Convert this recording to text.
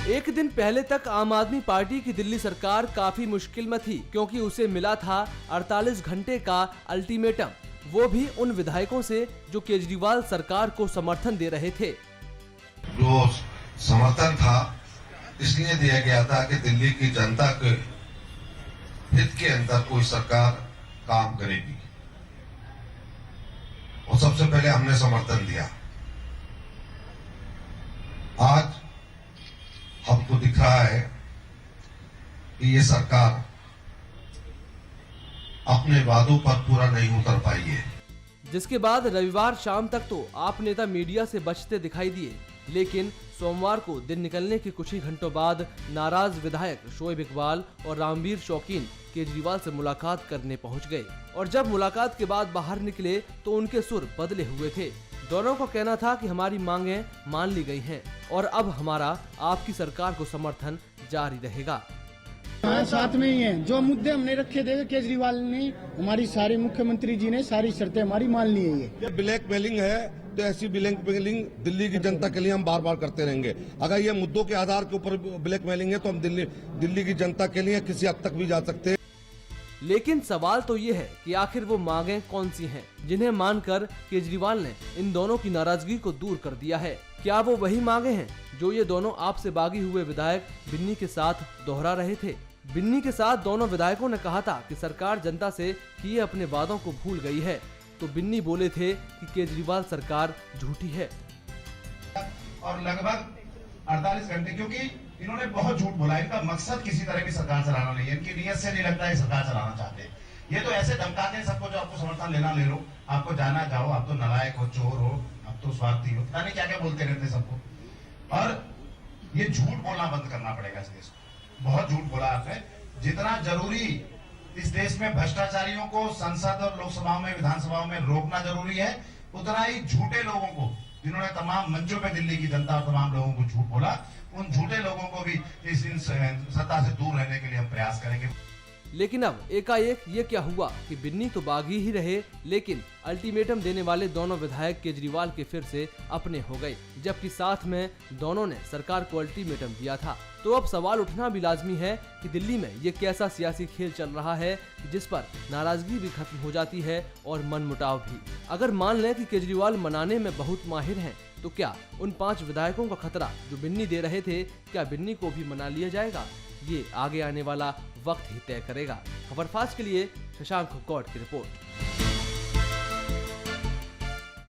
एक दिन पहले तक आम आदमी पार्टी की दिल्ली सरकार काफी मुश्किल में थी, क्योंकि उसे मिला था 48 घंटे का अल्टीमेटम, वो भी उन विधायकों से जो केजरीवाल सरकार को समर्थन दे रहे थे। जो समर्थन था इसलिए दिया गया था कि दिल्ली की जनता के हित के अंदर कोई सरकार काम करेगी, और सबसे पहले हमने समर्थन दिया। आज हमको दिख रहा है कि ये सरकार अपने वादों पर पूरा नहीं उतर पाई है। जिसके बाद रविवार शाम तक तो आप नेता मीडिया से बचते दिखाई दिए, लेकिन सोमवार को दिन निकलने के कुछ ही घंटों बाद नाराज विधायक शोएब इकबाल और रामवीर शौकीन केजरीवाल से मुलाकात करने पहुंच गए। और जब मुलाकात के बाद बाहर निकले तो उनके सुर बदले हुए थे। दोनों का कहना था कि हमारी मांगें मान ली गई हैं और अब हमारा आपकी सरकार को समर्थन जारी रहेगा। हाँ, साथ में ही हैं। जो मुद्दे हमने रखे थे केजरीवाल ने, हमारी सारी मुख्यमंत्री जी ने सारी शर्तें हमारी मान ली है। ये ब्लैकमेलिंग है, तो ऐसी ब्लैकमेलिंग दिल्ली की जनता के लिए हम बार बार करते रहेंगे। अगर ये मुद्दों के आधार के ऊपर ब्लैकमेलिंग है तो हम दिल्ली की जनता के लिए किसी हद तक भी जा सकते हैं। लेकिन सवाल तो ये है कि आखिर वो मांगें कौन सी हैं जिन्हें मानकर केजरीवाल ने इन दोनों की नाराजगी को दूर कर दिया है। क्या वो वही मांगे हैं जो ये दोनों आपसे बागी हुए विधायक बिन्नी के साथ दोहरा रहे थे? बिन्नी के साथ दोनों विधायकों ने कहा था कि सरकार जनता से किए अपने वादों को भूल गई है, तो बिन्नी बोले थे कि केजरीवाल सरकार झूठी है। और लगभग 48 घंटे, क्योंकि इन्होंने बहुत झूठ बोला। इनका मकसद किसी तरह की सरकार चलाना नहीं है, इनकी नीयत से नहीं लगता है सरकार चलाना चाहते। ये तो ऐसे धमकाते हैं सबको, जो आपको समर्थन लेना ले लो, आपको जाना जाओ, आप तो नालायक हो, चोर हो, आप तो स्वार्थी हो, पता नहीं क्या क्या बोलते रहते सबको। और ये झूठ बोलना बंद करना पड़ेगा इस देश को। बहुत झूठ बोला आपने। जितना जरूरी इस देश में भ्रष्टाचारियों को संसद और लोकसभाओं में, विधानसभाओं में रोकना जरूरी है, उतना ही झूठे लोगों को, जिन्होंने तमाम मंचों पे दिल्ली की जनता और तमाम लोगों को झूठ बोला, उन झूठे लोगों को भी इस सत्ता से दूर रहने के लिए हम प्रयास करेंगे। लेकिन अब एकाएक ये क्या हुआ कि बिन्नी तो बागी ही रहे, लेकिन अल्टीमेटम देने वाले दोनों विधायक केजरीवाल के फिर से अपने हो गए, जबकि साथ में दोनों ने सरकार को अल्टीमेटम दिया था। तो अब सवाल उठना भी लाजमी है कि दिल्ली में ये कैसा सियासी खेल चल रहा है जिस पर नाराजगी भी खत्म हो जाती है और मनमुटाव भी। अगर मान लें कि केजरीवाल मनाने में बहुत माहिर हैं, तो क्या उन 5 विधायकों का खतरा जो बिन्नी दे रहे थे, क्या बिन्नी को भी मना लिया जाएगा? ये आगे आने वाला वक्त ही तय करेगा। खबरफास्ट के लिए शशांक गौड़ की रिपोर्ट।